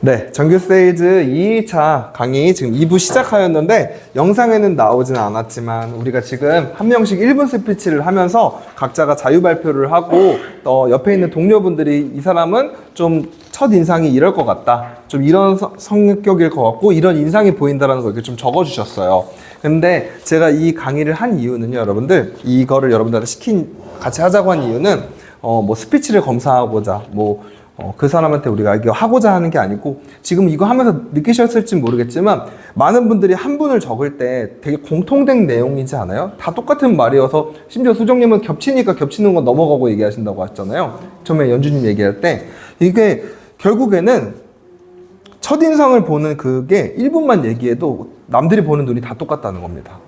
네, 정규 스테이지 2차 강의 지금 2부 시작하였는데 영상에는 나오진 않았지만 우리가 지금 한 명씩 1분 스피치를 하면서 각자가 자유 발표를 하고 옆에 있는 동료분들이 이 사람은 좀 첫인상이 이럴 것 같다, 좀 이런 성격일 것 같고 이런 인상이 보인다라는 걸 이렇게 좀 적어주셨어요. 근데 제가 이 강의를 한 이유는요, 여러분들, 이거를 여러분들한테 같이 하자고 한 이유는 뭐 스피치를 검사하고자 그 사람한테 우리가 이거 하고자 하는 게 아니고, 지금 이거 하면서 느끼셨을지 모르겠지만 많은 분들이 한 분을 적을 때 되게 공통된 내용이지 않아요? 다 똑같은 말이어서, 심지어 수정님은 겹치니까 겹치는 건 넘어가고 얘기하신다고 하셨잖아요. 처음에 연주님 얘기할 때. 이게 결국에는 첫인상을 보는 그게 1분만 얘기해도 남들이 보는 눈이 다 똑같다는 겁니다.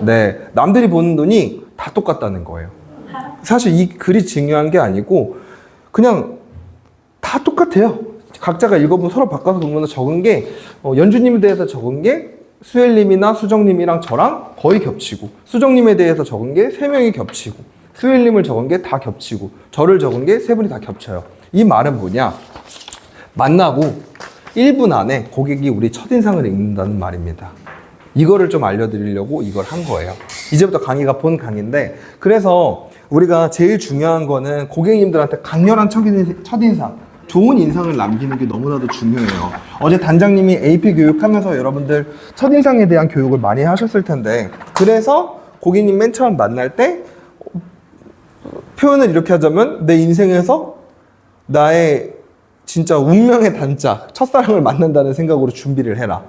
네, 남들이 보는 눈이 다 똑같다는 거예요. 사실 이 글이 중요한 게 아니고 그냥 다 똑같아요. 각자가 읽어보면 서로 바꿔서 보면 적은 게 연주님에 대해서 적은 게 수엘님이나 수정님이랑 저랑 거의 겹치고, 수정님에 대해서 적은 게 3명이 겹치고, 수엘님을 적은 게 다 겹치고, 저를 적은 게 3분이 다 겹쳐요. 이 말은 뭐냐? 만나고 1분 안에 고객이 우리 첫인상을 읽는다는 말입니다. 이거를 좀 알려드리려고 이걸 한 거예요. 이제부터 강의가 본 강의인데, 그래서 우리가 제일 중요한 거는 고객님들한테 강렬한 첫인상, 좋은 인상을 남기는 게 너무나도 중요해요. 어제 단장님이 AP 교육하면서 여러분들 첫인상에 대한 교육을 많이 하셨을 텐데, 그래서 고객님 맨 처음 만날 때 표현을 이렇게 하자면, 내 인생에서 나의 진짜 운명의 단짝, 첫사랑을 만난다는 생각으로 준비를 해라.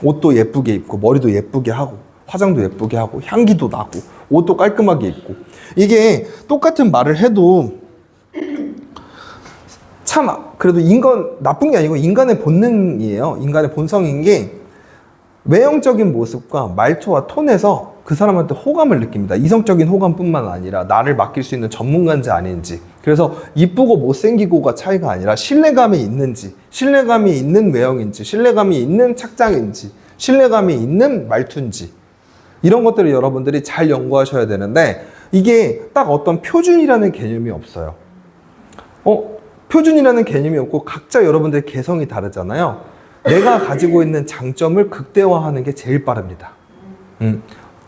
옷도 예쁘게 입고, 머리도 예쁘게 하고, 화장도 예쁘게 하고, 향기도 나고, 옷도 깔끔하게 입고. 이게 똑같은 말을 해도 참 그래도 나쁜 게 아니고 인간의 본능이에요. 인간의 본성인 게 외형적인 모습과 말투와 톤에서 그 사람한테 호감을 느낍니다. 이성적인 호감뿐만 아니라 나를 맡길 수 있는 전문가인지 아닌지. 그래서 이쁘고 못생기고가 차이가 아니라 신뢰감이 있는지, 신뢰감이 있는 외형인지, 신뢰감이 있는 착장인지, 신뢰감이 있는 말투인지, 이런 것들을 여러분들이 잘 연구하셔야 되는데, 이게 딱 어떤 표준이라는 개념이 없어요. 표준이라는 개념이 없고 각자 여러분들의 개성이 다르잖아요. 내가 가지고 있는 장점을 극대화하는 게 제일 빠릅니다.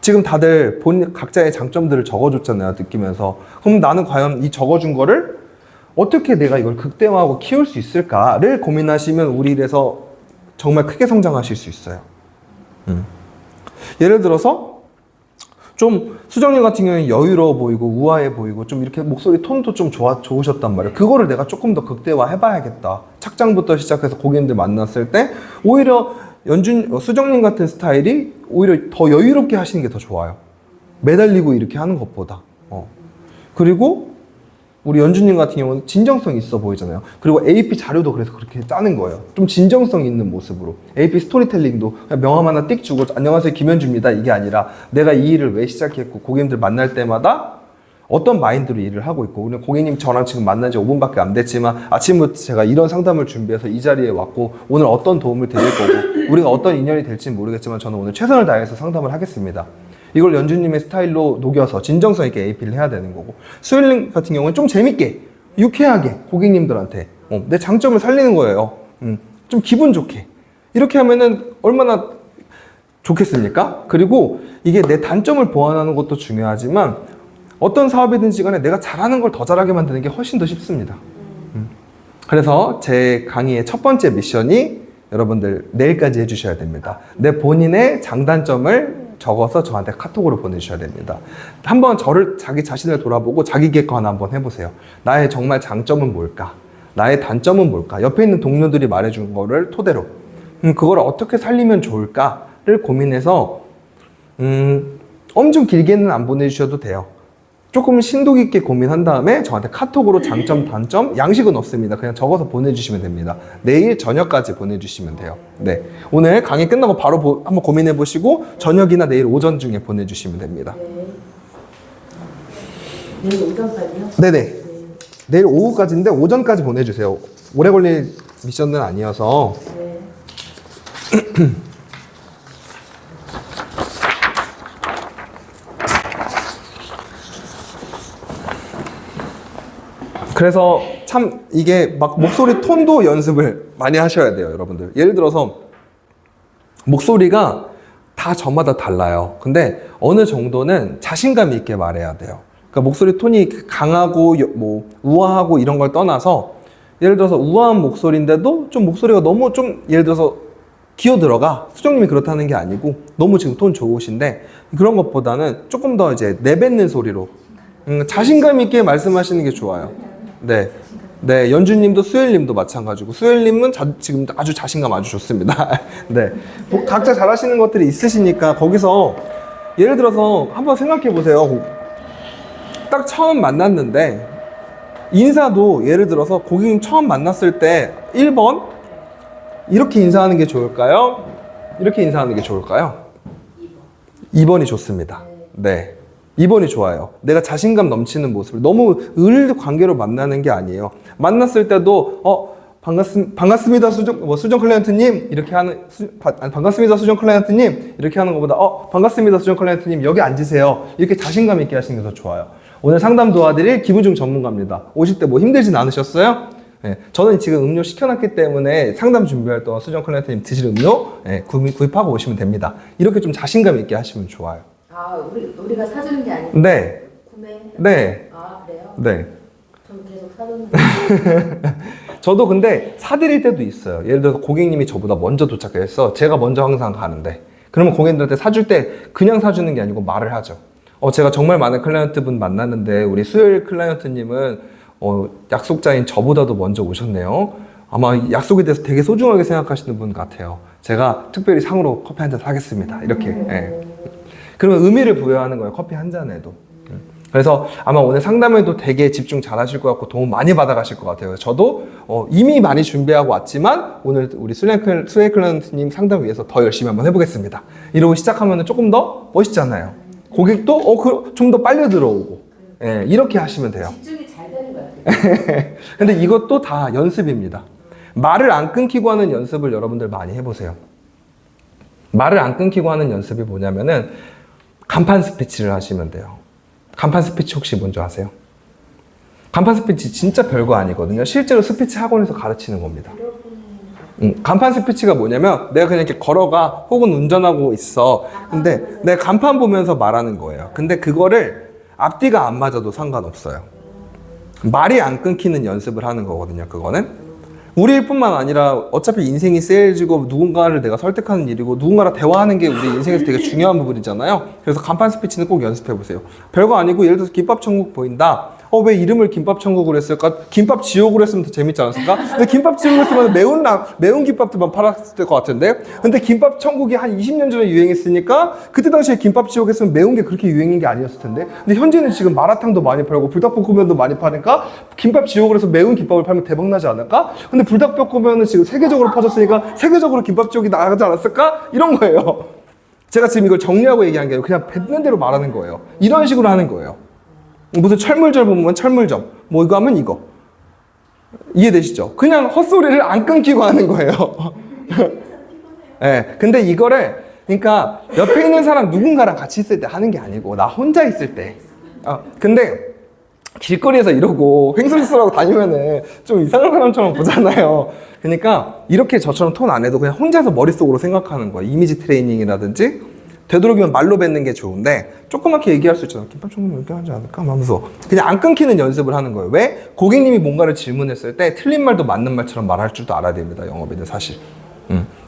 지금 다들 각자의 장점들을 적어줬잖아요, 느끼면서. 그럼 나는 과연 이 적어준 거를 어떻게 내가 이걸 극대화하고 키울 수 있을까를 고민하시면 우리 일에서 정말 크게 성장하실 수 있어요. 예를 들어서 좀 수정님 같은 경우에는 여유로워 보이고 우아해 보이고 좀 이렇게 목소리 톤도 좀 좋으셨단 말이에요. 그거를 내가 조금 더 극대화 해봐야겠다. 착장부터 시작해서 고객님들 만났을 때 오히려 수정님 같은 스타일이 오히려 더 여유롭게 하시는 게 더 좋아요. 매달리고 이렇게 하는 것보다. 그리고 우리 연주님 같은 경우는 진정성 있어 보이잖아요. 그리고 AP 자료도 그래서 그렇게 짜는 거예요. 좀 진정성 있는 모습으로. AP 스토리텔링도 그냥 명함 하나 띡 주고 안녕하세요 김현주입니다, 이게 아니라 내가 이 일을 왜 시작했고 고객님들 만날 때마다 어떤 마인드로 일을 하고 있고, 우리 고객님 저랑 지금 만난 지 5분밖에 안 됐지만 아침부터 제가 이런 상담을 준비해서 이 자리에 왔고 오늘 어떤 도움을 드릴 거고 우리가 어떤 인연이 될지는 모르겠지만 저는 오늘 최선을 다해서 상담을 하겠습니다. 이걸 연주님의 스타일로 녹여서 진정성 있게 AP를 해야 되는 거고, 수엘님 같은 경우는 좀 재밌게 유쾌하게 고객님들한테 내 장점을 살리는 거예요. 좀 기분 좋게 이렇게 하면은 얼마나 좋겠습니까? 그리고 이게 내 단점을 보완하는 것도 중요하지만 어떤 사업이든지 간에 내가 잘하는 걸 더 잘하게 만드는 게 훨씬 더 쉽습니다. 그래서 제 강의의 첫 번째 미션이 여러분들 내일까지 해주셔야 됩니다. 내 본인의 장단점을 적어서 저한테 카톡으로 보내주셔야 됩니다. 한번 자기 자신을 돌아보고 자기 객관 한번 해보세요. 나의 정말 장점은 뭘까? 나의 단점은 뭘까? 옆에 있는 동료들이 말해준 거를 토대로 그걸 어떻게 살리면 좋을까를 고민해서 엄청 길게는 안 보내주셔도 돼요. 조금 심도 깊게 고민한 다음에 저한테 카톡으로 장점, 단점, 양식은 없습니다. 그냥 적어서 보내주시면 됩니다. 내일 저녁까지 보내주시면 돼요. 네, 오늘 강의 끝나고 바로 한번 고민해 보시고 저녁이나 내일 오전 중에 보내주시면 됩니다. 네. 내일 오전까지요? 네네. 네. 내일 오후까지인데 오전까지 보내주세요. 오래 걸릴 미션은 아니어서. 네. 그래서 참 이게 막 목소리 톤도 연습을 많이 하셔야 돼요, 여러분들. 예를 들어서 목소리가 다 저마다 달라요. 근데 어느 정도는 자신감 있게 말해야 돼요. 그러니까 목소리 톤이 강하고 뭐 우아하고 이런 걸 떠나서 예를 들어서 우아한 목소리인데도 좀 목소리가 너무 좀 예를 들어서 기어 들어가. 수정님이 그렇다는 게 아니고 너무 지금 톤 좋으신데 그런 것보다는 조금 더 이제 내뱉는 소리로 자신감 있게 말씀하시는 게 좋아요. 네. 네, 연주님도 수엘님도 마찬가지고 수엘님은 지금 아주 자신감 아주 좋습니다. 네, 뭐 각자 잘하시는 것들이 있으시니까 거기서 예를 들어서 한번 생각해 보세요. 딱 처음 만났는데 인사도 예를 들어서 고객님 처음 만났을 때 1번 이렇게 인사하는 게 좋을까요? 이렇게 인사하는 게 좋을까요? 2번이 좋습니다. 네. 2번이 좋아요. 내가 자신감 넘치는 모습을 너무 을 관계로 만나는 게 아니에요. 만났을 때도 반갑습니다 수정 클라이언트님 이렇게 하는 반갑습니다 수정 클라이언트님 이렇게 하는 것보다 반갑습니다 수정 클라이언트님 여기 앉으세요 이렇게 자신감 있게 하시는 게 더 좋아요. 오늘 상담 도와드릴 기부중 전문가입니다. 오실 때 뭐 힘들진 않으셨어요? 네, 저는 지금 음료 시켜놨기 때문에 상담 준비할 동안 수정 클라이언트님 드실 음료 구입하고 오시면 됩니다. 이렇게 좀 자신감 있게 하시면 좋아요. 아, 우리가 사주는 게 아니고 네. 구매? 네. 아, 그래요? 네. 저는 계속 사줬는데. 저도 근데 사드릴 때도 있어요. 예를 들어서 고객님이 저보다 먼저 도착해서 제가 먼저 항상 가는데 그러면 고객님들한테 사줄 때 그냥 사주는 게 아니고 말을 하죠. 제가 정말 많은 클라이언트 분 만났는데 우리 수요일 클라이언트님은 약속자인 저보다도 먼저 오셨네요. 아마 약속에 대해서 되게 소중하게 생각하시는 분 같아요. 제가 특별히 상으로 커피 한 잔 사겠습니다. 이렇게. 네. 그러면 의미를 부여하는 거예요. 커피 한 잔에도. 그래서 아마 오늘 상담에도 되게 집중 잘 하실 것 같고 도움 많이 받아 가실 것 같아요. 저도 이미 많이 준비하고 왔지만 오늘 우리 수혜 클라이언트님 상담 위해서 더 열심히 한번 해보겠습니다. 이러고 시작하면 조금 더 멋있잖아요. 고객도 좀 더 빨려 들어오고 예, 이렇게 하시면 돼요. 집중이 잘 되는 것 같아요. 근데 이것도 다 연습입니다. 말을 안 끊기고 하는 연습을 여러분들 많이 해보세요. 말을 안 끊기고 하는 연습이 뭐냐면은 간판 스피치를 하시면 돼요. 간판 스피치 혹시 뭔지 아세요? 간판 스피치 진짜 별거 아니거든요. 실제로 스피치 학원에서 가르치는 겁니다. 간판 스피치가 뭐냐면 내가 그냥 이렇게 걸어가 혹은 운전하고 있어. 근데 내가 간판 보면서 말하는 거예요. 근데 그거를 앞뒤가 안 맞아도 상관없어요. 말이 안 끊기는 연습을 하는 거거든요. 그거는. 우리뿐만 아니라 어차피 인생이 세일즈고 누군가를 내가 설득하는 일이고 누군가랑 대화하는 게 우리 인생에서 되게 중요한 부분이잖아요. 그래서 간판 스피치는 꼭 연습해 보세요. 별거 아니고 예를 들어서 김밥 천국 보인다. 왜 이름을 김밥 천국으로 했을까? 김밥 지옥으로 했으면 더 재밌지 않았을까? 근데 김밥 지옥으로 했으면 매운 김밥들만 팔았을 것 같은데? 근데 김밥 천국이 한 20년 전에 유행했으니까 그때 당시에 김밥 지옥 했으면 매운 게 그렇게 유행인 게 아니었을 텐데? 근데 현재는 지금 마라탕도 많이 팔고 불닭볶음면도 많이 파니까 김밥 지옥으로 해서 매운 김밥을 팔면 대박나지 않을까? 근데 불닭볶음면은 지금 세계적으로 퍼졌으니까 세계적으로 김밥 지옥이 나가지 않았을까? 이런 거예요. 제가 지금 이걸 정리하고 얘기한 게 아니라 그냥 뱉는 대로 말하는 거예요. 이런 식으로 하는 거예요. 무슨 철물점 보면 철물점, 뭐 이거 하면 이거. 이해되시죠? 그냥 헛소리를 안 끊기고 하는 거예요. 네, 근데 이거를 그러니까 옆에 있는 사람 누군가랑 같이 있을 때 하는 게 아니고 나 혼자 있을 때. 근데 길거리에서 이러고 횡설수설하고 다니면은 좀 이상한 사람처럼 보잖아요. 그러니까 이렇게 저처럼 톤 안 해도 그냥 혼자서 머릿속으로 생각하는 거예요. 이미지 트레이닝이라든지 되도록이면 말로 뱉는 게 좋은데 조그맣게 얘기할 수 있잖아. 김밥 정도면 이렇게 하지 않을까? 하면서 그냥 안 끊기는 연습을 하는 거예요. 왜? 고객님이 뭔가를 질문했을 때 틀린 말도 맞는 말처럼 말할 줄도 알아야 됩니다. 영업에는 사실.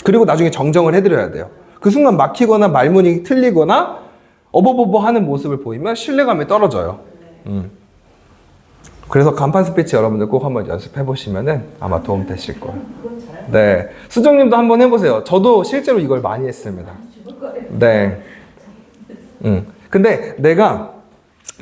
그리고 나중에 정정을 해드려야 돼요. 그 순간 막히거나 말문이 틀리거나 어버버버 하는 모습을 보이면 신뢰감이 떨어져요. 그래서 간판 스피치 여러분들 꼭 한번 연습해 보시면은 아마 도움 되실 거예요. 네, 수정님도 한번 해보세요. 저도 실제로 이걸 많이 했습니다. 네. 근데 내가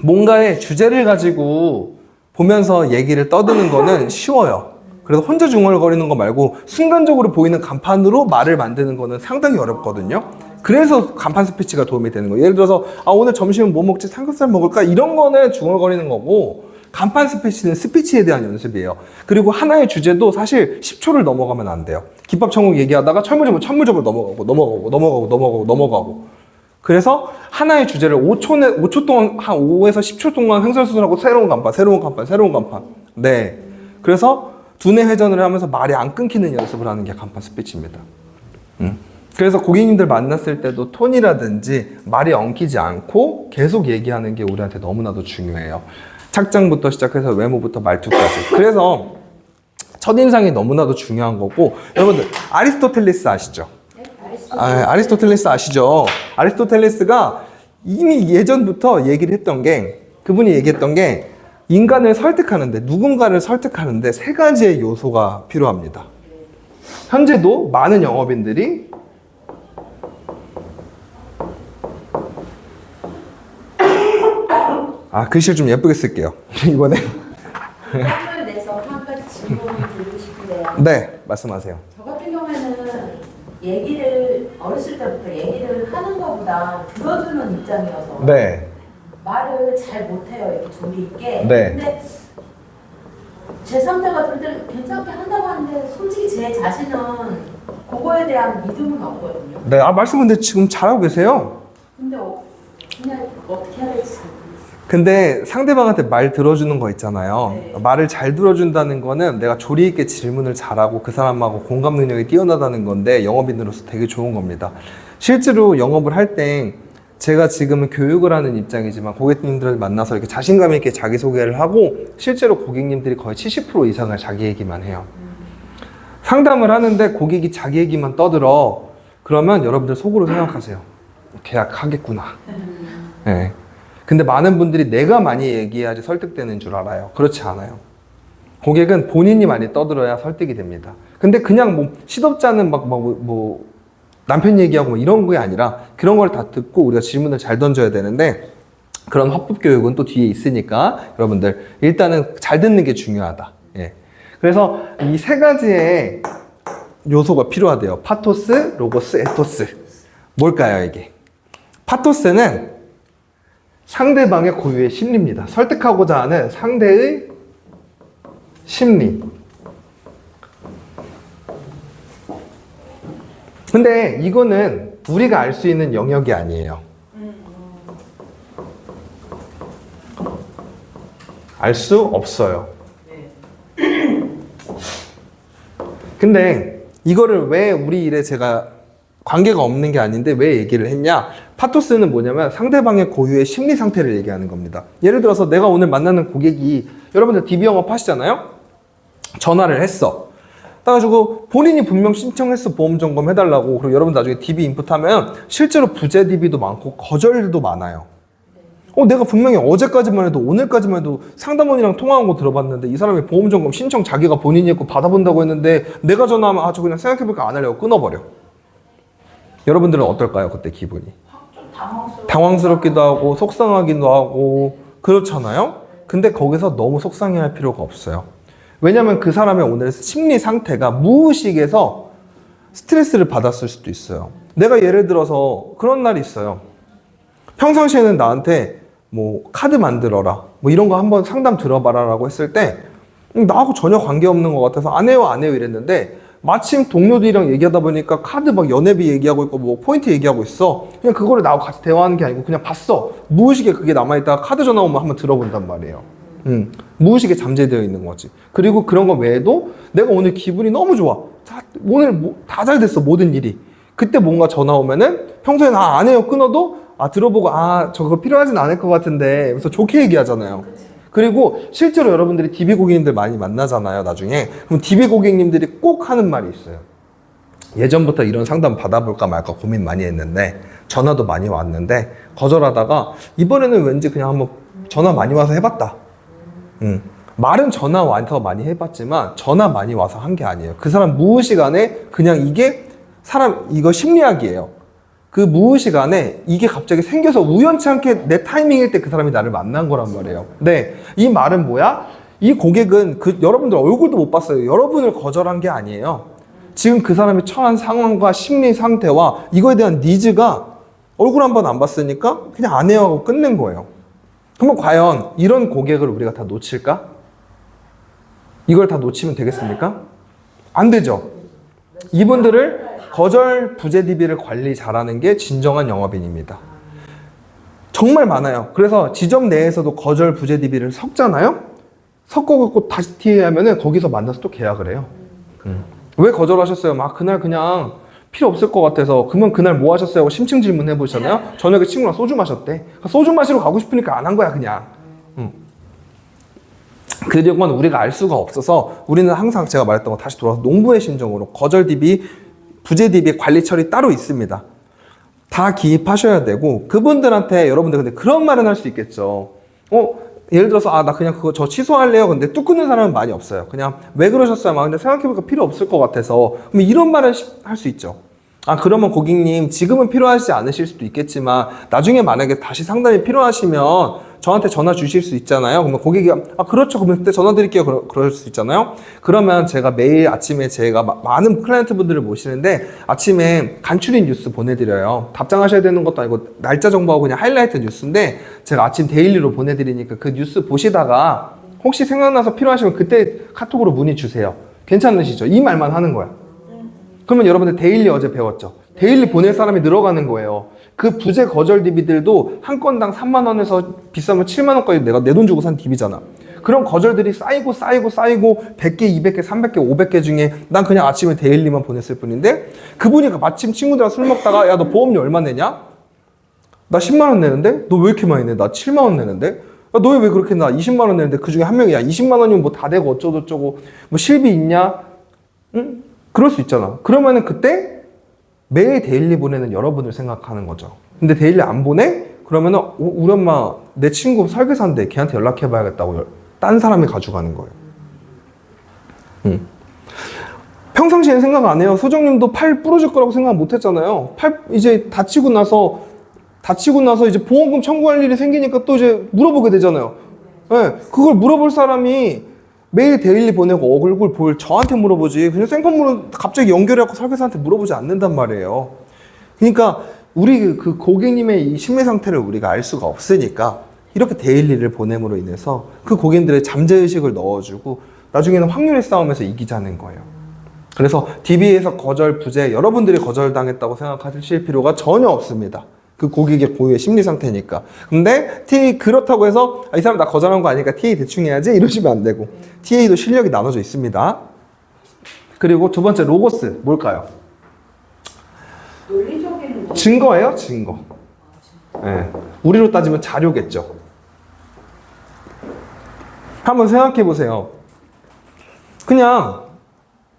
뭔가의 주제를 가지고 보면서 얘기를 떠드는 거는 쉬워요. 그래서 혼자 중얼거리는 거 말고 순간적으로 보이는 간판으로 말을 만드는 거는 상당히 어렵거든요. 그래서 간판 스피치가 도움이 되는 거예요. 예를 들어서 오늘 점심은 뭐 먹지? 삼겹살 먹을까? 이런 거는 중얼거리는 거고 간판 스피치는 스피치에 대한 연습이에요. 그리고 하나의 주제도 사실 10초를 넘어가면 안 돼요. 김밥 천국 얘기하다가 철물점을 넘어가고 그래서 하나의 주제를 5초 동안 한 5에서 10초 동안 횡설수설하고 새로운 간판. 네. 그래서 두뇌 회전을 하면서 말이 안 끊기는 연습을 하는 게 간판 스피치입니다. 그래서 고객님들 만났을 때도 톤이라든지 말이 엉키지 않고 계속 얘기하는 게 우리한테 너무나도 중요해요. 착장부터 시작해서 외모부터 말투까지. 그래서 첫인상이 너무나도 중요한 거고, 여러분들 아리스토텔레스 아시죠? 아리스토텔레스 아시죠? 아리스토텔레스가 이미 예전부터 얘기를 했던 게, 그분이 얘기했던 게 인간을 설득하는데, 누군가를 설득하는데 세 가지의 요소가 필요합니다. 현재도 많은 영업인들이 글씨를 좀 예쁘게 쓸게요. 이번에. 을 내서 한 가지 질문을 드리고 싶은데요. 네, 말씀하세요. 저 같은 경우에는 얘기를 어렸을 때부터 얘기를 하는 것보다 들어주는 입장이어서 네. 말을 잘 못해요. 이렇게 조리 있게. 네. 근데 제 상태가 들 때는 괜찮게 한다고 하는데 솔직히 제 자신은 그거에 대한 믿음은 없거든요. 네, 말씀 근데 지금 잘하고 계세요. 근데 그냥 어떻게 해야 될지 잘 모르겠어요. 근데 상대방한테 말 들어주는 거 있잖아요. 네. 말을 잘 들어준다는 거는 내가 조리 있게 질문을 잘하고 그 사람하고 공감 능력이 뛰어나다는 건데 영업인으로서 되게 좋은 겁니다. 실제로 영업을 할 때 제가 지금은 교육을 하는 입장이지만 고객님들을 만나서 이렇게 자신감 있게 자기소개를 하고 실제로 고객님들이 거의 70% 이상을 자기 얘기만 해요. 상담을 하는데 고객이 자기 얘기만 떠들어. 그러면 여러분들 속으로 생각하세요. 계약하겠구나. 네. 근데 많은 분들이 내가 많이 얘기해야지 설득되는 줄 알아요. 그렇지 않아요. 고객은 본인이 많이 떠들어야 설득이 됩니다. 근데 그냥 뭐 시덥잖은 남편 얘기하고 뭐 이런 게 아니라 그런 걸 다 듣고 우리가 질문을 잘 던져야 되는데 그런 화법 교육은 또 뒤에 있으니까 여러분들 일단은 잘 듣는 게 중요하다. 예. 그래서 이 세 가지의 요소가 필요하대요. 파토스, 로고스, 에토스. 뭘까요, 이게? 파토스는 상대방의 고유의 심리입니다. 설득하고자 하는 상대의 심리. 근데 이거는 우리가 알 수 있는 영역이 아니에요. 알 수 없어요. 근데 이거를 왜 우리 일에 제가 관계가 없는 게 아닌데 왜 얘기를 했냐? 파토스는 뭐냐면 상대방의 고유의 심리 상태를 얘기하는 겁니다. 예를 들어서 내가 오늘 만나는 고객이, 여러분들 DB 영업 하시잖아요? 전화를 했어. 따가지고 본인이 분명 신청했어. 보험 점검 해달라고. 그리고 여러분 나중에 DB 인풋하면 실제로 부재 DB도 많고 거절도 많아요. 내가 분명히 어제까지만 해도 오늘까지만 해도 상담원이랑 통화한 거 들어봤는데 이 사람이 보험 점검 신청 자기가 본인이 했고 받아본다고 했는데 내가 전화하면 저 그냥 생각해보니까 안 하려고 끊어버려. 여러분들은 어떨까요? 그때 기분이? 좀 당황스럽기도 하고 속상하기도 하고 그렇잖아요? 근데 거기서 너무 속상해할 필요가 없어요. 왜냐면 그 사람의 오늘 심리 상태가 무의식에서 스트레스를 받았을 수도 있어요. 내가 예를 들어서 그런 날이 있어요. 평상시에는 나한테 뭐 카드 만들어라 뭐 이런 거 한번 상담 들어봐라 라고 했을 때 나하고 전혀 관계없는 것 같아서 안 해요 이랬는데 마침 동료들이랑 얘기하다 보니까 카드 막 연회비 얘기하고 있고 뭐 포인트 얘기하고 있어. 그냥 그거를 나하고 같이 대화하는 게 아니고 그냥 봤어. 무의식에 그게 남아있다가 카드 전화 오면 한번 들어본단 말이에요. 무의식에 잠재되어 있는 거지. 그리고 그런 거 외에도 내가 오늘 기분이 너무 좋아. 오늘 다 잘 됐어 모든 일이. 그때 뭔가 전화 오면은 평소에는 안 해요 끊어도 들어보고 저거 필요하진 않을 것 같은데 그래서 좋게 얘기하잖아요. 그리고 실제로 여러분들이 DB 고객님들 많이 만나잖아요 나중에. 그럼 DB 고객님들이 꼭 하는 말이 있어요. 예전부터 이런 상담 받아볼까 말까 고민 많이 했는데 전화도 많이 왔는데 거절하다가 이번에는 왠지 그냥 한번 전화 많이 와서 해봤다. 말은 전화 와서 많이 해봤지만 전화 많이 와서 한 게 아니에요. 그 사람 무의식 안에 그냥 이거 심리학이에요. 그 무의식 안에 이게 갑자기 생겨서 우연치 않게 내 타이밍일 때 그 사람이 나를 만난 거란 말이에요. 네, 이 말은 뭐야? 이 고객은 여러분들 얼굴도 못 봤어요. 여러분을 거절한 게 아니에요. 지금 그 사람이 처한 상황과 심리 상태와 이거에 대한 니즈가 얼굴 한 번 안 봤으니까 그냥 안 해요 하고 끝낸 거예요. 그럼 과연 이런 고객을 우리가 다 놓칠까? 이걸 다 놓치면 되겠습니까? 안 되죠. 이분들을 거절 부재 DB를 관리 잘하는 게 진정한 영업인입니다. 정말 많아요. 그래서 지점 내에서도 거절 부재 DB를 섞잖아요. 섞어갖고 다시 TA 하면은 거기서 만나서 또 계약을 해요. 왜 거절하셨어요? 막 그날 그냥 필요 없을 것 같아서. 그러면 그날 뭐 하셨어요? 하고 심층 질문 해보잖아요. 저녁에 친구랑 소주 마셨대. 소주 마시러 가고 싶으니까 안 한 거야 그냥. 그건 우리가 알 수가 없어서 우리는 항상 제가 말했던 거 다시 돌아서 농부의 심정으로 거절 DB, 부재 DB 관리 처리 따로 있습니다. 다 기입하셔야 되고, 그분들한테 여러분들 근데 그런 말은 할 수 있겠죠. 예를 들어서 나 그냥 그거 저 취소할래요. 근데 뚝 끊는 사람은 많이 없어요. 그냥 왜 그러셨어요? 막 근데 생각해보니까 필요 없을 것 같아서. 그럼 이런 말을 할 수 있죠. 그러면 고객님 지금은 필요하지 않으실 수도 있겠지만 나중에 만약에 다시 상담이 필요하시면 저한테 전화 주실 수 있잖아요. 그러면 고객이 그렇죠. 그러면 그때 전화 드릴게요. 그럴 수 있잖아요. 그러면 제가 매일 아침에 제가 많은 클라이언트 분들을 모시는데 아침에 간추린 뉴스 보내드려요. 답장하셔야 되는 것도 아니고 날짜 정보하고 그냥 하이라이트 뉴스인데 제가 아침 데일리로 보내드리니까 그 뉴스 보시다가 혹시 생각나서 필요하시면 그때 카톡으로 문의 주세요. 괜찮으시죠? 이 말만 하는 거야. 그러면 여러분들 데일리 어제 배웠죠? 데일리 보낼 사람이 늘어가는 거예요. 그 부재 거절 DB들도 한 건당 3만 원에서 비싸면 7만 원까지 내가 내 돈 주고 산 DB잖아. 그런 거절들이 쌓이고 100개, 200개, 300개, 500개 중에 난 그냥 아침에 데일리만 보냈을 뿐인데 그분이 마침 친구들이랑 술 먹다가 야, 너 보험료 얼마 내냐? 나 10만 원 내는데? 너 왜 이렇게 많이 내? 나 7만 원 내는데? 너 왜 그렇게 나 20만 원 내는데 그 중에 한 명이 야 20만 원이면 뭐 다 되고 어쩌고저쩌고 뭐 실비 있냐? 응? 그럴 수 있잖아. 그러면은 그때 매일 데일리 보내는 여러분을 생각하는 거죠. 근데 데일리 안 보내? 그러면은 우리 엄마 내 친구 설계사인데 걔한테 연락해봐야겠다고 딴 사람이 가져가는 거예요. 평상시엔 생각 안 해요. 소정님도 팔 부러질 거라고 생각 못 했잖아요. 팔 이제 다치고 나서 이제 보험금 청구할 일이 생기니까 또 이제 물어보게 되잖아요. 네, 그걸 물어볼 사람이 매일 데일리 보내고 얼굴 볼 저한테 물어보지 그냥 생판으로 갑자기 연결해갖고 설계사한테 물어보지 않는단 말이에요. 그러니까 우리 그 고객님의 이 심리 상태를 우리가 알 수가 없으니까 이렇게 데일리를 보냄으로 인해서 그 고객님들의 잠재의식을 넣어주고 나중에는 확률의 싸움에서 이기자는 거예요. 그래서 DB에서 거절, 부재 여러분들이 거절당했다고 생각하실 필요가 전혀 없습니다. 그 고객의 고유의 심리 상태니까. 근데 TA 그렇다고 해서 이 사람 나 거절한 거 아니니까 TA 대충 해야지 이러시면 안 되고 TA도 실력이 나눠져 있습니다. 그리고 두 번째 로고스 뭘까요? 논리적인 거. 증거예요, 증거. 네. 우리로 따지면 자료겠죠. 한번 생각해 보세요. 그냥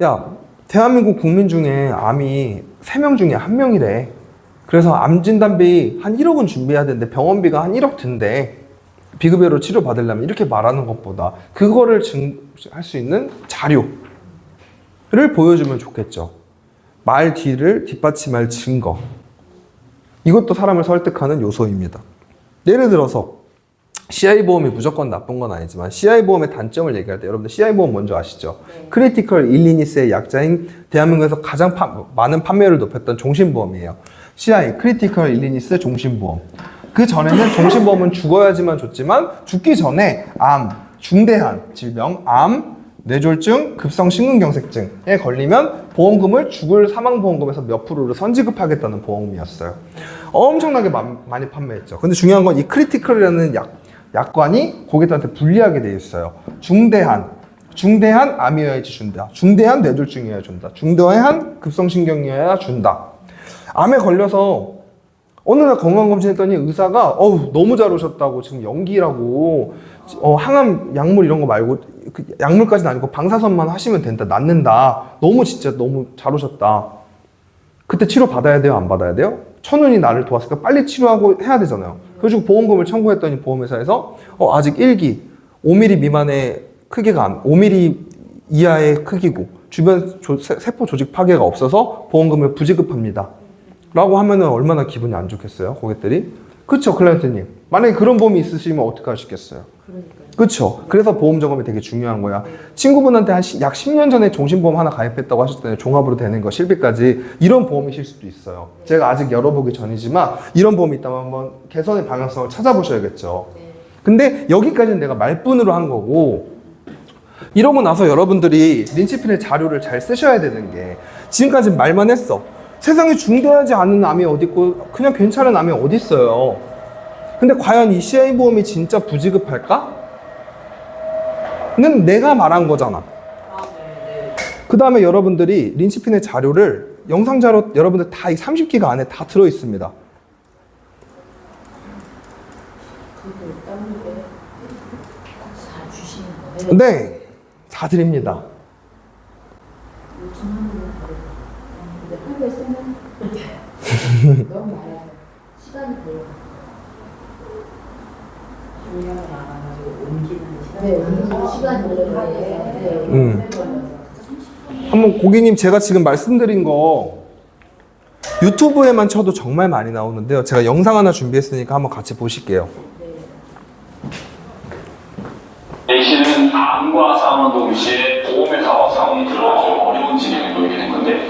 야 대한민국 국민 중에 암이 3명 중에 1명이래. 그래서 암 진단비 한 1억은 준비해야 되는데 병원비가 한 1억 든대. 비급여로 치료 받으려면 이렇게 말하는 것보다 그거를 할 수 있는 자료를 보여주면 좋겠죠. 말 뒤를 뒷받침할 증거. 이것도 사람을 설득하는 요소입니다. 예를 들어서 CI보험이 무조건 나쁜 건 아니지만 CI보험의 단점을 얘기할 때 여러분들 CI보험 먼저 아시죠? 네. 크리티컬 일리니스의 약자인 대한민국에서 가장 많은 판매율을 높였던 종신보험이에요. CI, 크리티컬 일리니스 종신보험. 그 전에는 종신보험은 죽어야지만 줬지만 죽기 전에 암, 중대한 질병, 암, 뇌졸중, 급성 심근경색증에 걸리면 보험금을 죽을 사망보험금에서 몇 프로를 선지급하겠다는 보험이었어요. 엄청나게 많이 판매했죠. 근데 중요한 건 이 크리티컬이라는 약관이 고객들한테 불리하게 되어 있어요. 중대한 암이어야지 준다. 중대한 뇌졸중이어야 준다. 중대한 급성신경이어야 준다. 암에 걸려서 어느 날 건강검진했더니 의사가 너무 잘 오셨다고 지금 연기라고 항암 약물 이런 거 말고 그 약물까지는 아니고 방사선만 하시면 된다. 낫는다. 진짜 너무 잘 오셨다. 그때 치료 받아야 돼요? 안 받아야 돼요? 천운이 나를 도왔으니까 빨리 치료하고 해야 되잖아요. 그래가지고 보험금을 청구했더니 보험회사에서 아직 1기 5mm 미만의 크기가 5mm 이하의 크기고 주변 세포 조직 파괴가 없어서 보험금을 부지급합니다. 라고 하면은 얼마나 기분이 안 좋겠어요, 고객들이? 그쵸, 클라이언트님. 만약에 그런 보험이 있으시면 어떻게 하시겠어요? 그러니까요. 그쵸. 그래서 보험 점검이 되게 중요한 거야. 네. 친구분한테 약 10년 전에 종신보험 하나 가입했다고 하셨잖아요. 종합으로 되는 거, 실비까지. 이런 보험이실 수도 있어요. 제가 아직 열어보기 전이지만 이런 보험이 있다면 한번 개선의 방향성을 찾아보셔야겠죠. 네. 근데 여기까지는 내가 말뿐으로 한 거고 이러고 나서 여러분들이 린치필의 자료를 잘 쓰셔야 되는 게 지금까지 말만 했어. 세상에 중대하지 않은 암이 어디 있고 그냥 괜찮은 암이 어디 있어요. 근데 과연 이 CI보험이 진짜 부지급할까? 는 내가 말한 거잖아. 그 다음에 여러분들이 린치핀의 자료를 영상 자료 여러분들 다 이 30기가 안에 다 들어 있습니다. 네, 다 드립니다. 너무 많아요. 시간이 걸려. 중요한 나가가지고 옮기는 시간이 네, 옮기는 시간이 걸려요. 한번 고객님 제가 지금 말씀드린 거 유튜브에만 쳐도 정말 많이 나오는데요. 제가 영상 하나 준비했으니까 한번 같이 보실게요. A씨는 암과 싸우는 동시에 보험회사와 싸움이 들어가서 어려운 진행에 놓이게 된 건데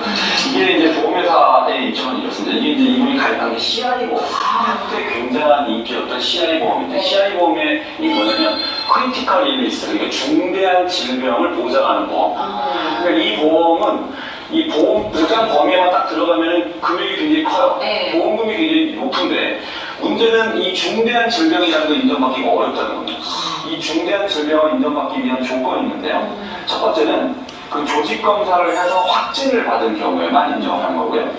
이게 이제 보험회사의 입장은 이렇습니다. 이게 이제 이분이 가입한 게 CRE 보험. 한때 굉장한 인기였던 CRE 보험인데 CRE 보험의 이 뭐냐면 크리티컬 일리스, 그러니까 중대한 질병을 보장하는 보험. 그러니까 이 보험은 이 보험 보장 범위에만 딱 들어가면 금액이 굉장히 커요. 네. 보험금이 굉장히 높은데 문제는 이 중대한 질병이라는 걸 인정받기가 어렵다는 겁니다. 이 중대한 질병을 인정받기 위한 조건이 있는데요. 첫 번째는 그 조직 검사를 해서 확진을 받은 경우에만 인정하는 거고요.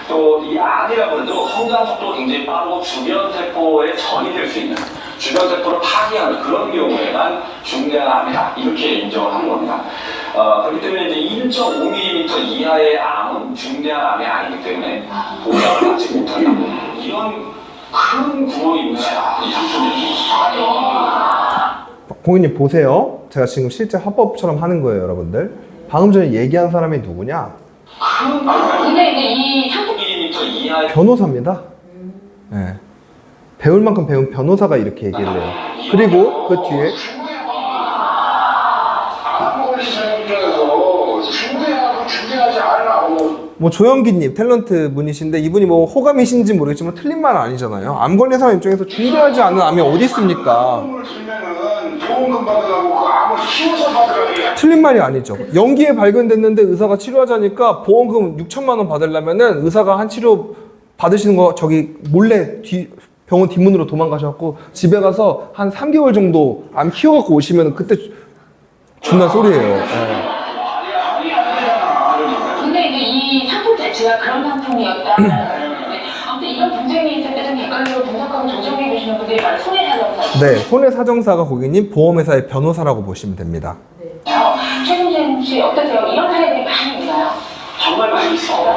또 이 암이라고 해도 성장 속도가 굉장히 빠르고 주변 세포에 전이 될 수 있는 주변 세포를 파괴하는 그런 경우에만 중대한 암이다 이렇게 인정을 하는 겁니다. 그렇기 때문에 이제 1.5mm 이하의 암은 중대한 암이 아니기 때문에 보장을 받지 못한다. 이런 큰 구멍이 있는 이 상품이 고객님 보세요. 제가 지금 실제 합법처럼 하는 거예요, 여러분들. 방금 전에 얘기한 사람이 누구냐? 근데 이제 이 상품 1mm 이하의 변호사입니다. 네. 배울 만큼 배운 변호사가 이렇게 얘기를 해요. 그리고 그 뒤에 중대하지 않으라고. 뭐 조영기님 탤런트 분이신데 이분이 뭐 호감이신지 모르겠지만 틀린 말은 아니잖아요. 암 걸린 사람 입장에서 중대하지 않은 암이 어디 있습니까? 보험을 들면은 보험금 받으라고 그 암을 키워서 받으라고. 틀린 말이 아니죠. 연기에 발견됐는데 의사가 치료하자니까 보험금 6천만 원 받으려면은 의사가 한 치료 받으시는 거 저기 몰래 병원 뒷문으로 도망가셔갖고 집에 가서 한 3개월 정도 암 키워갖고 오시면 그때 준다는 소리예요. 네. 근데 이제 이 상품 자체가 그런 상품이었다. 아무튼 이런 분쟁이 있을 때 좀 객관적으로 분석하고 조정해 주시는 분들이 많이 손해사정사. 네, 손해사정사가 고객님 보험회사의 변호사라고 보시면 됩니다. 최승재 씨 어떠세요? 이런 사례들이 많이 있나요? 정말 많이 있습니다.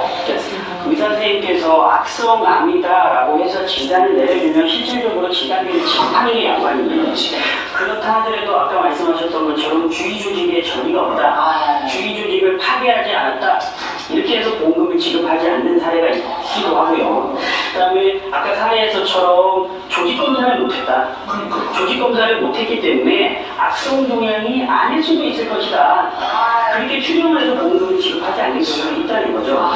의사 선생님께서 악성암이다라고 해서 진단을 내려주면 실질적으로 진단비를 지급하는 게 양반입니다. 그렇다 하더라도 아까 말씀하셨던 것처럼 주의 조직에 전이가 없다, 주의 조직을 파괴하지 않았다, 이렇게 해서 보험금을 지급하지 않는 사례가 있기도 하고요. 그다음에 아까 사례에서처럼 조직 검사를 못했다. 조직 검사를 못했기 때문에 악성 종양이 아닐 수도 있을 것이다. 그렇게 추정을 해서 보험금을 지급하지 않는 경우가 있다는 거죠.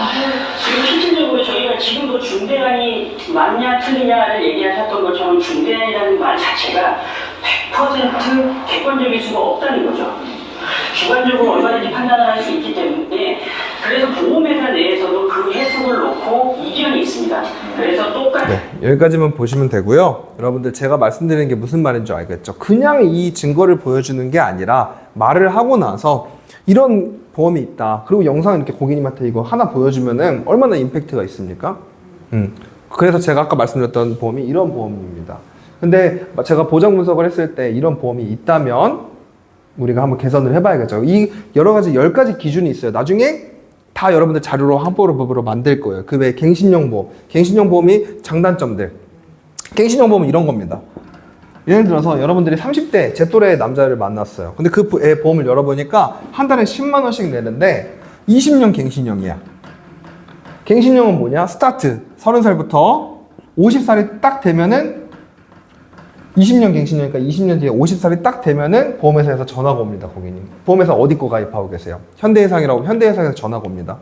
그리고 실질적으로 저희가 지금도 중대한이 맞냐 틀리냐를 얘기하셨던 것처럼 중대한이라는 말 자체가 100% 객관적일 수가 없다는 거죠. 주관적으로 얼마든지 판단을 할 수 있기 때문에 그래서 보험회사 내에서도 그 해석을 놓고 이견이 있습니다. 그래서 똑같이 네, 여기까지만 보시면 되고요. 여러분들 제가 말씀드리는 게 무슨 말인지 알겠죠? 그냥 이 증거를 보여주는 게 아니라 말을 하고 나서 이런 보험이 있다. 그리고 영상 이렇게 고객님한테 이거 하나 보여주면은 얼마나 임팩트가 있습니까? 그래서 제가 아까 말씀드렸던 보험이 이런 보험입니다. 근데 제가 보장 분석을 했을 때 이런 보험이 있다면 우리가 한번 개선을 해봐야겠죠. 이 여러 가지 10가지 기준이 있어요. 나중에 다 여러분들 자료로 한보로 만들 거예요. 그 외에 갱신형 보험. 갱신형 보험이 장단점들. 갱신형 보험은 이런 겁니다. 예를 들어서 여러분들이 30대 제 또래의 남자를 만났어요. 근데 그 애 보험을 열어보니까 한 달에 10만 원씩 내는데 20년 갱신형이야. 갱신형은 뭐냐? 스타트 30살부터 50살이 딱 되면은 20년 갱신형이니까 20년 뒤에 50살이 딱 되면은 보험회사에서 전화가 옵니다, 고객님. 보험회사 어디 거 가입하고 계세요? 현대해상이라고 현대해상에서 전화가 옵니다.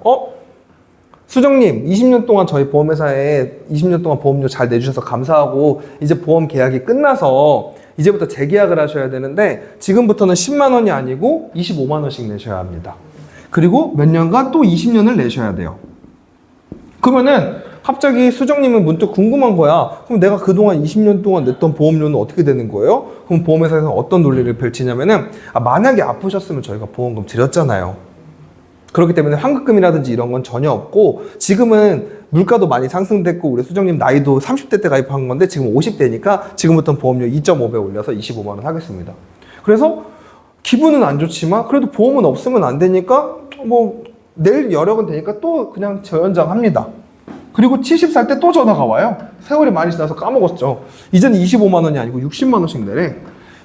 수정님, 20년 동안 저희 보험회사에 20년 동안 보험료 잘 내주셔서 감사하고 이제 보험 계약이 끝나서 이제부터 재계약을 하셔야 되는데 지금부터는 10만 원이 아니고 25만 원씩 내셔야 합니다. 그리고 몇 년간 또 20년을 내셔야 돼요. 그러면은 갑자기 수정님은 문득 궁금한 거야. 그럼 내가 그동안 20년 동안 냈던 보험료는 어떻게 되는 거예요? 그럼 보험회사에서는 어떤 논리를 펼치냐면은 만약에 아프셨으면 저희가 보험금 드렸잖아요. 그렇기 때문에 환급금이라든지 이런 건 전혀 없고, 지금은 물가도 많이 상승됐고 우리 수정님 나이도 30대 때 가입한 건데 지금 50대니까 지금부터는 보험료 2.5배 올려서 25만 원 하겠습니다. 그래서 기분은 안 좋지만 그래도 보험은 없으면 안 되니까 뭐 내일 여력은 되니까 또 그냥 저연장합니다. 그리고 70살 때 또 전화가 와요. 세월이 많이 지나서 까먹었죠. 이제는 25만 원이 아니고 60만 원씩 내래.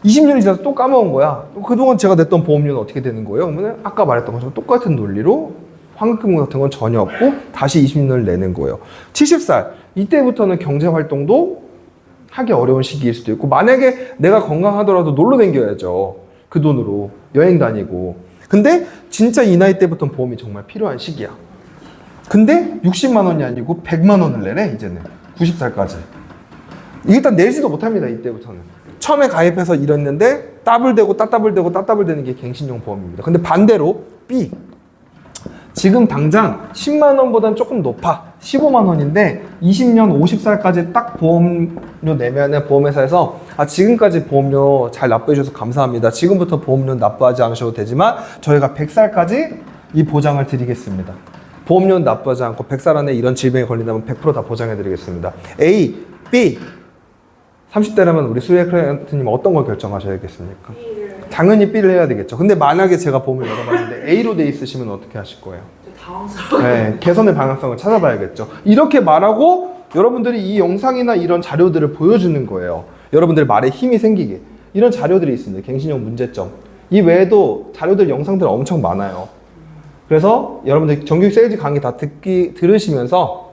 20년이 지나서 또 까먹은 거야. 그동안 제가 냈던 보험료는 어떻게 되는 거예요? 그러면 아까 말했던 것처럼 똑같은 논리로 환급금 같은 건 전혀 없고 다시 20년을 내는 거예요. 70살 이때부터는 경제활동도 하기 어려운 시기일 수도 있고, 만약에 내가 건강하더라도 놀러 다녀야죠. 그 돈으로 여행 다니고. 근데 진짜 이 나이 때부터는 보험이 정말 필요한 시기야. 근데 60만 원이 아니고 100만 원을 내래 이제는 90살까지. 일단 내지도 못합니다. 이때부터는. 처음에 가입해서 이랬는데 따블대고 따따블대고 따따블대는 게 갱신용 보험입니다. 근데 반대로 B, 지금 당장 10만 원보단 조금 높아 15만 원인데 20년 50살까지 딱 보험료 내면은 보험회사에서 지금까지 보험료 잘 납부해 주셔서 감사합니다. 지금부터 보험료 납부하지 않으셔도 되지만 저희가 100살까지 이 보장을 드리겠습니다. 보험료는 납부하지 않고 100살 안에 이런 질병에 걸린다면 100% 다 보장해 드리겠습니다. A, B. 30대라면 우리 수혜 클라이언트님 어떤 걸 결정하셔야겠습니까? 당연히 B를 해야 되겠죠. 근데 만약에 제가 보험을 열어봤는데 A로 돼 있으시면 어떻게 하실 거예요? 당황스러워요. 네, 개선의 방향성을 찾아봐야겠죠. 이렇게 말하고 여러분들이 이 영상이나 이런 자료들을 보여주는 거예요. 여러분들 말에 힘이 생기게. 이런 자료들이 있습니다. 갱신형 문제점. 이 외에도 자료들, 영상들 엄청 많아요. 그래서 여러분들 정규직 세일즈 강의 다 들으시면서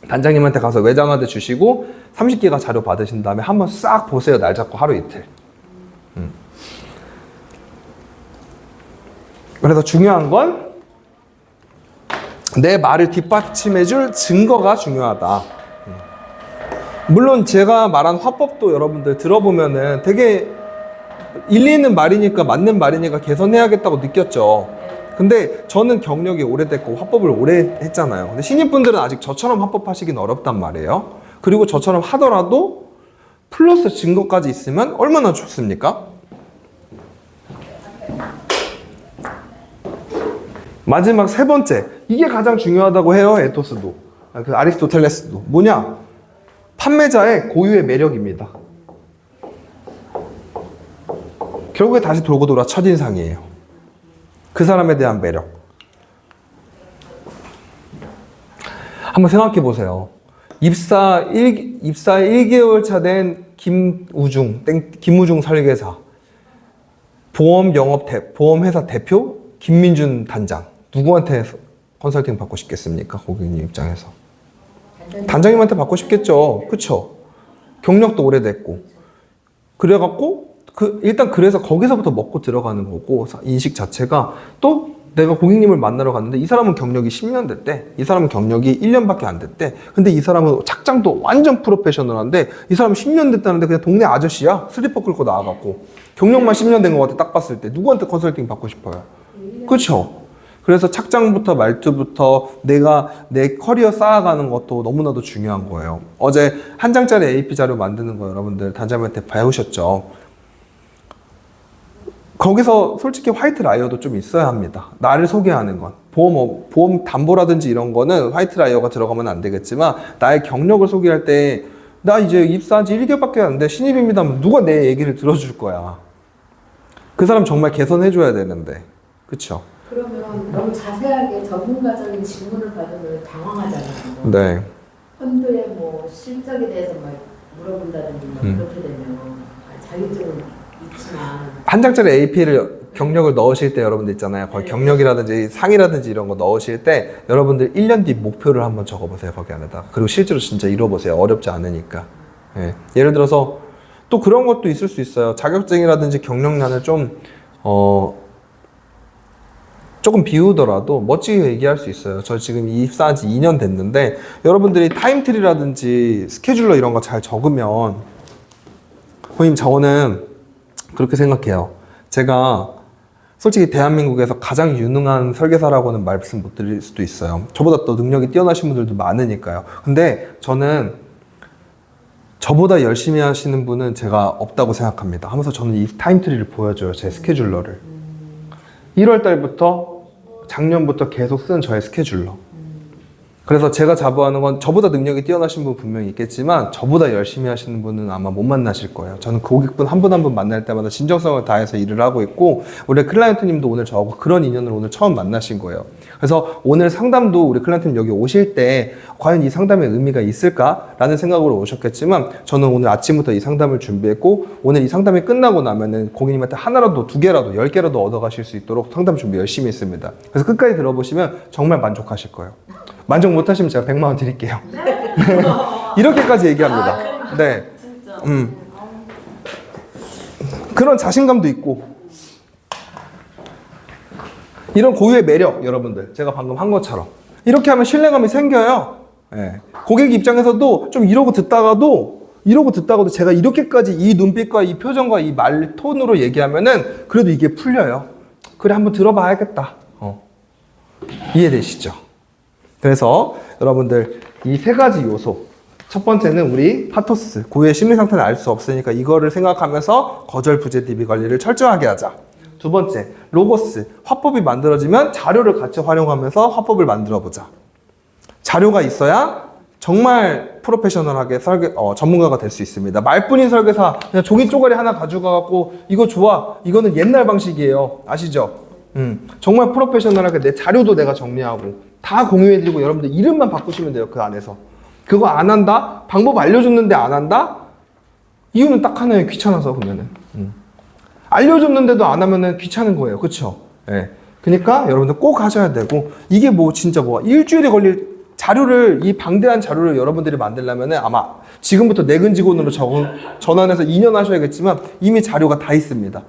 단장님한테 가서 외장하드 주시고 30기가 자료 받으신 다음에 한번 싹 보세요. 날 잡고 하루 이틀. 그래서 중요한 건 내 말을 뒷받침해줄 증거가 중요하다. 물론 제가 말한 화법도 여러분들 들어보면은 되게 일리 있는 말이니까 맞는 말이니까 개선해야겠다고 느꼈죠. 근데 저는 경력이 오래됐고 화법을 오래 했잖아요. 근데 신입분들은 아직 저처럼 화법하시긴 어렵단 말이에요. 그리고 저처럼 하더라도 플러스 증거까지 있으면 얼마나 좋습니까? 마지막 세 번째, 이게 가장 중요하다고 해요. 에토스도, 그 아리스토텔레스도. 뭐냐? 판매자의 고유의 매력입니다. 결국에 다시 돌고 돌아 첫인상이에요. 그 사람에 대한 매력. 한번 생각해 보세요. 입사 1개월 차 된 김우중 설계사, 보험회사 대표 김민준 단장. 누구한테 컨설팅 받고 싶겠습니까? 고객님 입장에서. 단장님한테 받고 싶겠죠. 그쵸? 경력도 오래됐고. 그래갖고, 일단 그래서 거기서부터 먹고 들어가는 거고, 인식 자체가 또 내가 고객님을 만나러 갔는데 이 사람은 경력이 10년 됐대. 이 사람은 경력이 1년밖에 안 됐대. 근데 이 사람은 착장도 완전 프로페셔널한데 이 사람은 10년 됐다는데 그냥 동네 아저씨야. 슬리퍼 끌고 나와갖고. 경력만 10년 된 것 같아. 딱 봤을 때. 누구한테 컨설팅 받고 싶어요? 그쵸? 그래서 착장부터 말투부터 내가 내 커리어 쌓아가는 것도 너무나도 중요한 거예요. 어제 한 장짜리 AP 자료 만드는 거 여러분들 단장님한테 배우셨죠? 거기서 솔직히 화이트 라이어도 좀 있어야 합니다. 나를 소개하는 건. 보험 담보라든지 이런 거는 화이트 라이어가 들어가면 안 되겠지만 나의 경력을 소개할 때 나 이제 입사한 지 1개월밖에 안 돼. 신입입니다. 누가 내 얘기를 들어줄 거야. 그 사람 정말 개선해줘야 되는데. 그쵸? 그러면 너무 자세하게 전문가적인 질문을 받으면 당황하잖아요. 네. 펀드의 뭐 실적에 대해서 막 물어본다든지 막 그렇게 되면 자격증은 있지만 한 장짜리 AP를 경력을 넣으실 때 여러분들 있잖아요. 거의 경력이라든지 상이라든지 이런 거 넣으실 때 여러분들 1년 뒤 목표를 한번 적어보세요. 거기 안에다가. 그리고 실제로 진짜 이뤄보세요. 어렵지 않으니까. 예. 예를 들어서 또 그런 것도 있을 수 있어요. 자격증이라든지 경력란을 조금 비우더라도 멋지게 얘기할 수 있어요. 저 지금 입사한 지 2년 됐는데 여러분들이 타임트리라든지 스케줄러 이런 거 잘 적으면 고객님 저는 그렇게 생각해요. 제가 솔직히 대한민국에서 가장 유능한 설계사라고는 말씀 못 드릴 수도 있어요. 저보다 또 능력이 뛰어나신 분들도 많으니까요. 근데 저는 저보다 열심히 하시는 분은 제가 없다고 생각합니다. 하면서 저는 이 타임트리를 보여줘요. 제 스케줄러를. 1월 달부터 작년부터 계속 쓴 저의 스케줄러. 그래서 제가 자부하는 건 저보다 능력이 뛰어나신 분 분명히 있겠지만 저보다 열심히 하시는 분은 아마 못 만나실 거예요. 저는 고객분 한 분 한 분 만날 때마다 진정성을 다해서 일을 하고 있고 우리 클라이언트님도 오늘 저하고 그런 인연을 오늘 처음 만나신 거예요. 그래서 오늘 상담도 우리 클라이언트님 여기 오실 때 과연 이 상담의 의미가 있을까라는 생각으로 오셨겠지만 저는 오늘 아침부터 이 상담을 준비했고 오늘 이 상담이 끝나고 나면은 고객님한테 하나라도 2개라도 10개라도 얻어가실 수 있도록 상담 준비 열심히 했습니다. 그래서 끝까지 들어보시면 정말 만족하실 거예요. 만족 못하시면 제가 100만 원 드릴게요. 이렇게까지 얘기합니다. 네. 그런 자신감도 있고 이런 고유의 매력 여러분들 제가 방금 한 것처럼 이렇게 하면 신뢰감이 생겨요. 네. 고객 입장에서도 좀 이러고 듣다가도 제가 이렇게까지 이 눈빛과 이 표정과 이 말 톤으로 얘기하면은 그래도 이게 풀려요. 그래 한번 들어봐야겠다. 이해되시죠? 그래서 여러분들 이 3가지 요소 첫 번째는 우리 파토스 고유의 심리 상태를 알 수 없으니까 이거를 생각하면서 거절 부재 DB 관리를 철저하게 하자. 두 번째 로고스 화법이 만들어지면 자료를 같이 활용하면서 화법을 만들어 보자. 자료가 있어야 정말 프로페셔널하게 전문가가 될 수 있습니다. 말뿐인 설계사 그냥 종이 쪼가리 하나 가져가갖고 이거 좋아 이거는 옛날 방식이에요. 아시죠? 정말 프로페셔널하게 내 자료도 내가 정리하고 다 공유해드리고 여러분들 이름만 바꾸시면 돼요. 그 안에서 그거 안 한다? 방법 알려줬는데 안 한다? 이유는 딱 하나예요. 귀찮아서. 그러면은 알려줬는데도 안 하면은 귀찮은 거예요. 그쵸? 예. 그러니까 여러분들 꼭 하셔야 되고 이게 뭐 진짜 뭐 일주일이 걸릴 자료를 이 방대한 자료를 여러분들이 만들려면은 아마 지금부터 내근 직원으로 전환해서 2년 하셔야겠지만 이미 자료가 다 있습니다.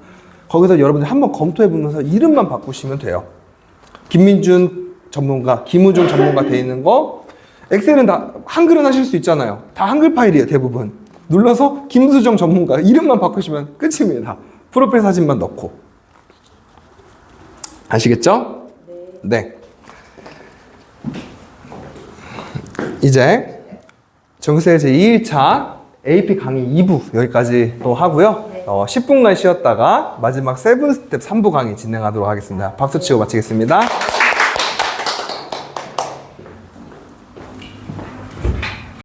거기서 여러분들 한번 검토해보면서 이름만 바꾸시면 돼요. 김민준 전문가, 김우중 전문가 돼 있는 거 엑셀은 다 한글은 하실 수 있잖아요. 다 한글 파일이에요. 대부분 눌러서 김수정 전문가 이름만 바꾸시면 끝입니다. 프로필 사진만 넣고 아시겠죠? 네. 이제 정세 제2일차 AP 강의 2부 여기까지 또 하고요. 10분간 쉬었다가 마지막 7스텝 3부 강의 진행하도록 하겠습니다. 박수 치고 마치겠습니다.